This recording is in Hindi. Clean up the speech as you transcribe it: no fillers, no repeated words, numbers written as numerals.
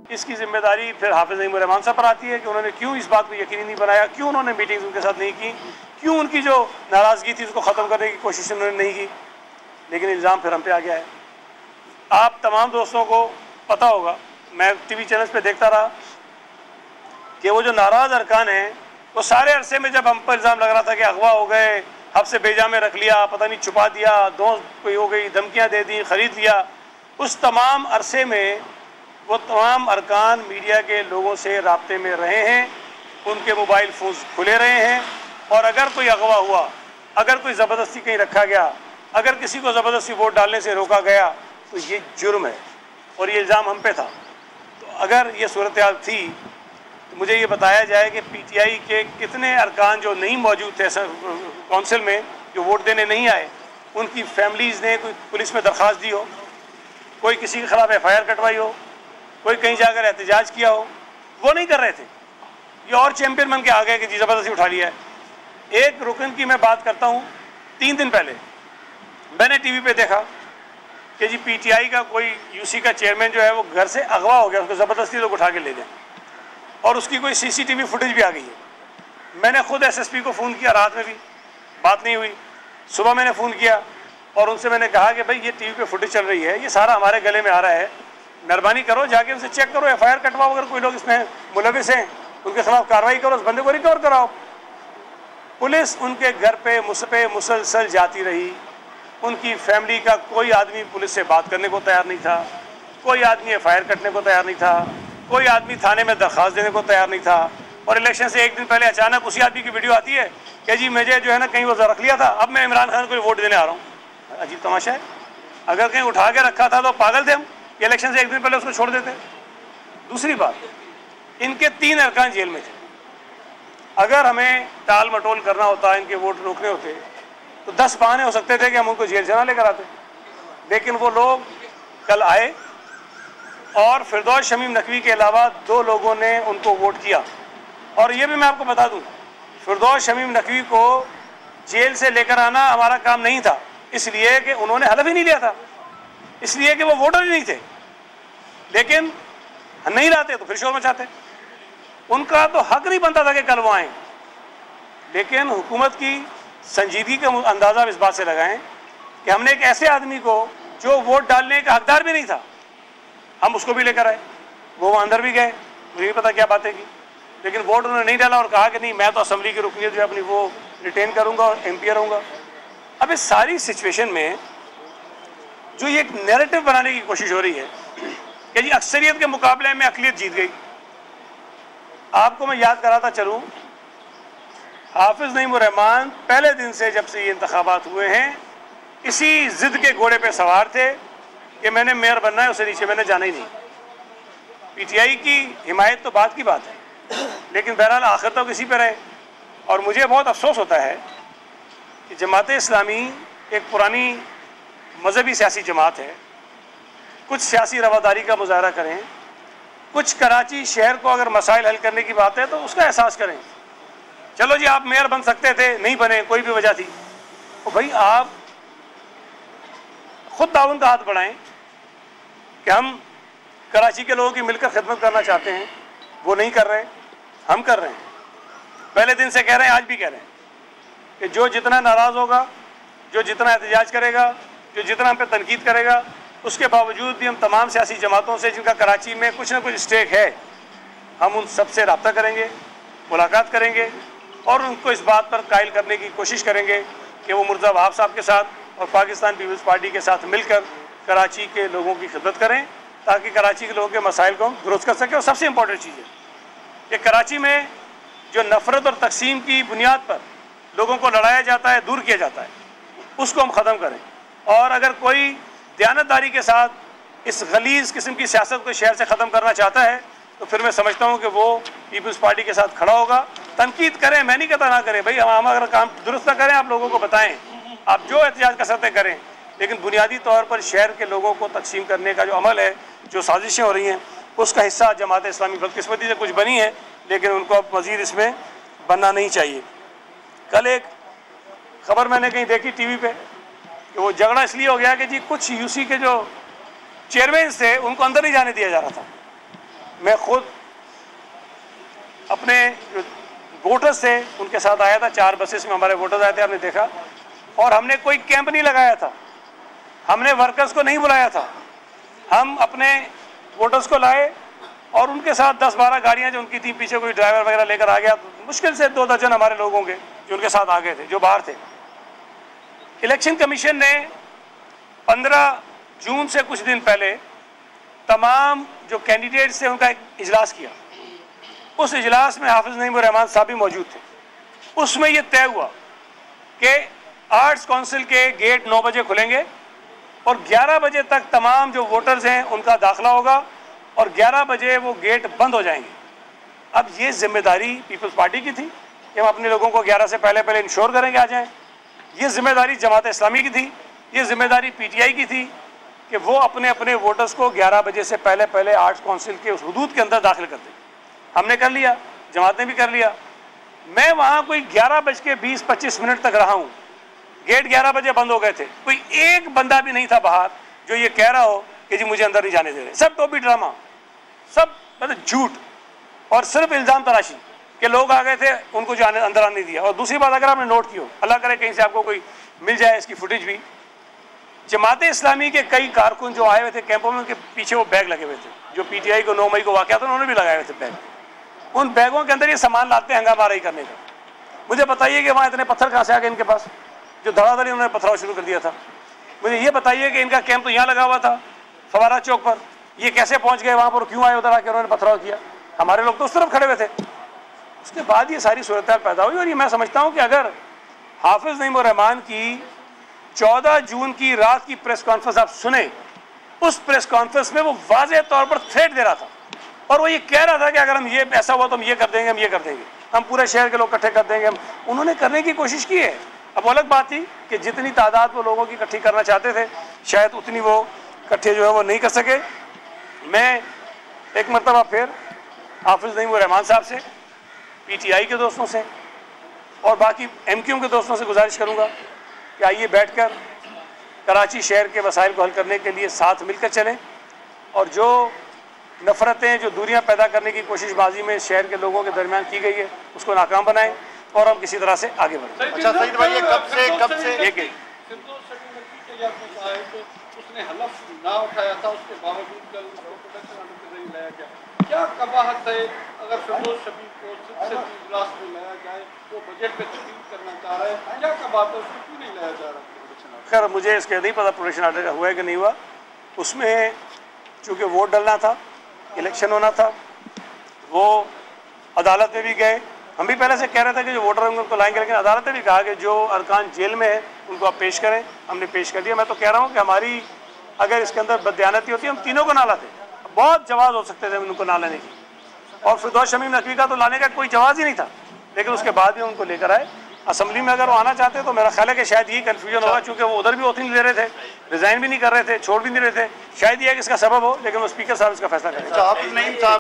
इसकी जिम्मेदारी फिर हाफिज नईम रहमान साहब पर आती है कि उन्होंने क्यों इस बात को यकीनी नहीं बनाया, क्यों उन्होंने मीटिंग्स उनके साथ नहीं की, क्यों उनकी जो नाराज़गी थी उसको ख़त्म करने की कोशिश उन्होंने नहीं की। लेकिन इल्ज़ाम फिर हम पे आ गया है। आप तमाम दोस्तों को पता होगा, मैं टीवी चैनल्स पे देखता रहा कि वो जो नाराज़ अरकान हैं वो सारे अरसे में जब हम पर इल्ज़ाम लग रहा था कि अगवा हो गए, हमसे बेजा में रख लिया, पता नहीं छुपा दिया, दोस्त कोई हो गई, धमकियाँ दे दी, ख़रीद लिया, उस तमाम अरसे में वो तमाम अरकान मीडिया के लोगों से राब्ते में रहे हैं, उनके मोबाइल फ़ोन खुले रहे हैं। और अगर कोई अगवा हुआ, अगर कोई ज़बरदस्ती कहीं रखा गया, अगर किसी को ज़बरदस्ती वोट डालने से रोका गया तो ये जुर्म है और ये इल्ज़ाम हम पे था। तो अगर ये सूरत हाल थी तो मुझे ये बताया जाए कि PTI के कितने अरकान जो नहीं मौजूद थे कौंसिल में, जो वोट देने नहीं आए, उनकी फैमिलीज़ ने कोई पुलिस में दरख्वास्त दी हो, कोई किसी के ख़िलाफ़ FIR कटवाई हो, कोई कहीं जाकर एहतजाज किया हो, वो नहीं कर रहे थे। ये और चैम्पियन बन के आ गए कि जी ज़बरदस्ती उठा लिया है। एक रुकन की मैं बात करता हूँ, 3 दिन पहले मैंने टीवी पे देखा कि जी PTI का कोई UC का चेयरमैन जो है वो घर से अगवा हो गया, उसको ज़बरदस्ती लोग उठा के ले गए और उसकी कोई CCTV फुटेज भी आ गई है। मैंने खुद SSP को फ़ोन किया, रात में भी बात नहीं हुई, सुबह मैंने फ़ोन किया और उनसे मैंने कहा कि भाई ये टीवी पे फुटेज चल रही है, ये सारा हमारे गले में आ रहा है, मेहरबानी करो जाके उनसे चेक करो, FIR कटवाओ, अगर कोई लोग इसमें मुलविस हैं उनके खिलाफ कार्रवाई करो, उस बंदे को रिकवर कराओ। पुलिस उनके घर पे मुसलसल जाती रही, उनकी फैमिली का कोई आदमी पुलिस से बात करने को तैयार नहीं था, कोई आदमी FIR कटने को तैयार नहीं था, कोई आदमी थाने में दरख्वास्त देने को तैयार नहीं था। और इलेक्शन से 1 दिन पहले अचानक उसी आदमी की वीडियो आती है कि जी मुझे जो है ना कहीं वो रख लिया था, अब मैं इमरान खान को वोट देने आ रहा हूँ। अजीब तमाशा है। अगर कहीं उठा के रखा था तो पागल थे हम, इलेक्शन से 1 दिन पहले उसको छोड़ देते। दूसरी बात, इनके 3 अरकान जेल में थे। अगर हमें टाल मटोल करना होता, इनके वोट रोकने होते तो 10 बहाने हो सकते थे कि हम उनको जेल से ना लेकर आते। लेकिन वो लोग कल आए और फिरदौस शमीम नकवी के अलावा 2 लोगों ने उनको वोट किया। और ये भी मैं आपको बता दूं, फिरदौस शमीम नकवी को जेल से लेकर आना हमारा काम नहीं था, इसलिए कि उन्होंने हलफ ही नहीं लिया था, इसलिए कि वो वोटर ही नहीं थे। लेकिन नहीं लाते तो फिर शोर मचाते। उनका तो हक नहीं बनता था कि कल वो आएँ। लेकिन हुकूमत की संजीदगी का अंदाज़ा इस बात से लगाएं कि हमने एक ऐसे आदमी को जो वोट डालने का हकदार भी नहीं था, हम उसको भी लेकर आए। वो अंदर भी गए, मुझे नहीं पता क्या बातें की, लेकिन वोट उन्होंने नहीं डाला और कहा कि नहीं मैं तो असम्बली की रुकनीत जो अपनी वो रिटेन करूँगा और MP रहूँगा। अब इस सारी सिचुएशन में जो ये एक नैरेटिव बनाने की कोशिश हो रही है कि जी अक्सरियत के मुकाबले में अक़लियत जीत गई। आपको मैं याद कराता चलूँ, हाफिज नईम रहमान पहले दिन से जब से ये इंतखाबात हुए हैं इसी ज़िद के घोड़े पे सवार थे कि मैंने मेयर बनना है, उससे नीचे मैंने जाना ही नहीं। PTI की हिमायत तो बात की बात है, लेकिन बहरहाल आखिर तो किसी पे रहे। और मुझे बहुत अफसोस होता है कि जमात इस्लामी एक पुरानी मजहबी सियासी जमात है, कुछ सियासी रवादारी का मुजाहरा करें, कुछ कराची शहर को अगर मसाइल हल करने की बात है तो उसका एहसास करें। चलो जी आप मेयर बन सकते थे, नहीं बने, कोई भी वजह थी, तो भाई आप खुद ताउन का हाथ बढ़ाएं कि हम कराची के लोगों की मिलकर खिदमत करना चाहते हैं। वो नहीं कर रहे, हम कर रहे हैं। पहले दिन से कह रहे हैं, आज भी कह रहे हैं कि जो जितना नाराज़ होगा, जो जितना एहतजाज करेगा, जो जितना हम पे तनकीद करेगा, उसके बावजूद भी हम तमाम सियासी जमातों से जिनका कराची में कुछ ना कुछ स्टेक है, हम उन सब से रब्ता करेंगे, मुलाकात करेंगे और उनको इस बात पर कायल करने की कोशिश करेंगे कि वो मिर्ज़ा वहाब साहब के साथ और पाकिस्तान पीपल्स पार्टी के साथ मिलकर कराची के लोगों की खिदमत करें ताकि कराची के लोगों के मसाइल को दुरुस्त कर सकें। और सबसे इम्पोर्टेंट चीज़ है कि कराची में जो नफ़रत और तकसीम की बुनियाद पर लोगों को लड़ाया जाता है, दूर किया जाता है, उसको हम ख़त्म करें। और अगर कोई दयानतदारी के साथ इस गलीज़ किस्म की सियासत को शहर से ख़त्म करना चाहता है तो फिर मैं समझता हूँ कि वो पीपल्स पार्टी के साथ खड़ा होगा। तनकीद करें, मैं नहीं कहता ना करें, भाई हम अगर काम दुरुस्त ना करें आप लोगों को बताएं, आप जो एहतजाज कर सकते करें, लेकिन बुनियादी तौर पर शहर के लोगों को तकसीम करने का जो अमल है, जो साजिशें हो रही हैं, उसका हिस्सा जमात इस्लामी बदकिस्मती से कुछ बनी है, लेकिन उनको अब मज़ीद इसमें बनना नहीं चाहिए। कल एक खबर मैंने कहीं देखी टीवी पे कि वो झगड़ा इसलिए हो गया कि जी कुछ UC के जो चेयरमैन थे उनको अंदर नहीं जाने दिया जा रहा था। मैं खुद अपने जो वोटर्स थे उनके साथ आया था, 4 बसेस में हमारे वोटर्स आए थे, हमने देखा, और हमने कोई कैंप नहीं लगाया था, हमने वर्कर्स को नहीं बुलाया था, हम अपने वोटर्स को लाए और उनके साथ 10-12 गाड़ियां जो उनकी थी, पीछे कोई ड्राइवर वगैरह लेकर आ गया, तो मुश्किल से 2 दर्जन हमारे लोग होंगे जो उनके साथ आ गए थे, जो बाहर थे। इलेक्शन कमीशन ने 15 जून से कुछ दिन पहले तमाम जो कैंडिडेट्स थे उनका एक इजलास किया। उस इजलास में हाफिज नईम रहमान साहब भी मौजूद थे। उसमें यह तय हुआ कि आर्ट्स काउंसिल के गेट 9 बजे खुलेंगे और 11 बजे तक तमाम जो वोटर्स हैं उनका दाखिला होगा और 11 बजे वो गेट बंद हो जाएंगे। अब ये जिम्मेदारी पीपल्स पार्टी की थी कि हम अपने लोगों को 11 से पहले इंश्योर करेंगे आ जाएं। ये जिम्मेदारी जमात इस्लामी की थी, ये जिम्मेदारी पीटीआई की थी कि वो अपने अपने वोटर्स को 11 बजे से पहले आर्ट्स काउंसिल के उस हुदूद के अंदर दाखिल कर दें। हमने कर लिया, जमात ने भी कर लिया। मैं वहाँ कोई 11:20-25 तक रहा हूँ, गेट 11 बजे बंद हो गए थे। कोई एक बंदा भी नहीं था बाहर जो ये कह रहा हो कि जी मुझे अंदर नहीं जाने दे रहे। सब टोपी ड्रामा, सब मतलब झूठ और सिर्फ इल्ज़ाम तराशी के लोग आ गए थे, उनको जो अंदर आने नहीं दिया। और दूसरी बात, अगर आपने नोट की हो, अल्लाह करे कहीं से आपको कोई मिल जाए इसकी फुटेज भी, जमात इस्लामी के कई कारकुन जो आए हुए थे कैंपों में, उनके पीछे वो बैग लगे हुए थे। जो पीटीआई को 9 मई को वाक़या था उन्होंने भी लगाए हुए थे बैग। उन बैगों के अंदर ये सामान लाते हैं हंगामाराई करने का। मुझे बताइए कि वहाँ इतने पत्थर कहाँ से आ गए इनके पास, जो धड़ाधड़ी उन्होंने पथराव शुरू कर दिया था। मुझे ये बताइए कि इनका कैंप तो यहाँ लगा हुआ था फवारा चौक पर, ये कैसे पहुँच गए वहाँ पर, क्यों आए उधर आके उन्होंने पथराव किया? हमारे लोग तो उस तरफ खड़े हुए थे। उसके बाद ये सारी सूरत पैदा हुई। और ये मैं समझता हूँ कि अगर हाफिज नईम रहमान की 14 जून की रात की प्रेस कॉन्फ्रेंस आप सुने, उस प्रेस कॉन्फ्रेंस में वो वाज़ेह तौर पर थ्रेट दे रहा था और वो ये कह रहा था कि अगर हम ये ऐसा हुआ तो हम ये कर देंगे, हम ये कर देंगे, हम पूरे शहर के लोग इकट्ठे कर देंगे। हम उन्होंने करने की कोशिश की है। अब अलग बात थी कि जितनी तादाद वो लोगों की इकट्ठी करना चाहते थे शायद उतनी वो इकट्ठे जो है वो नहीं कर सके। मैं एक मरतबा फिर हाफिज नईम रहमान साहब से, पीटीआई के दोस्तों से और बाकी एमक्यूएम के दोस्तों से गुजारिश करूँगा कि आइए बैठकर कराची शहर के मसाइल को हल करने के लिए साथ मिलकर चलें और जो नफ़रतें, जो दूरियां पैदा करने की कोशिश माजी में शहर के लोगों के दरमियान की गई है उसको नाकाम बनाएं और हम किसी तरह से आगे बढ़ें। अच्छा सईद भाई, कब से एक उसने हलफ ना उठाया था, उसके बावजूद कल उसको प्रोटेक्शन ऑर्डर पे नहीं लाया गया। क्या कबाहत है अगर फिरदौस शफीक को इजलास में लाया जाए, वो बजट पे तब्दील करना चाह रहा है, क्या कबाहत है, उसको क्यों नहीं लाया जा रहा प्रोटेक्शन ऑर्डर? खैर मुझे इसके नहीं पता प्रोटेक्शन ऑर्डर का हुआ है कि नहीं हुआ। उसमें चूँकि वोट डलना था, इलेक्शन होना था, वो अदालत में भी गए। हम भी पहले से कह रहे थे कि जो वोटर होंगे उनको लाएंगे, लेकिन अदालत ने भी कहा कि जो अरकान जेल में है उनको आप पेश करें। हमने पेश कर दिया। मैं तो कह रहा हूँ कि हमारी अगर इसके अंदर बददियानती होती हम तीनों को ना लाते। बहुत जवाब हो सकते थे उनको ना लेने की, और फिरदौस शमीम नकवी का तो लाने का कोई जवाब ही नहीं था, लेकिन उसके बाद भी उनको लेकर आए। असम्बली में अगर वो आना चाहते तो मेरा ख्याल है कि शायद यही कन्फ्यूजन होगा, चूँकि वो उधर भी ओथ नहीं ले रहे थे, रिज़ाइन भी नहीं कर रहे थे, छोड़ भी नहीं रहे थे। शायद ये है कि इसका सबब हो, लेकिन वो स्पीकर साहब इसका फैसला करेंगे।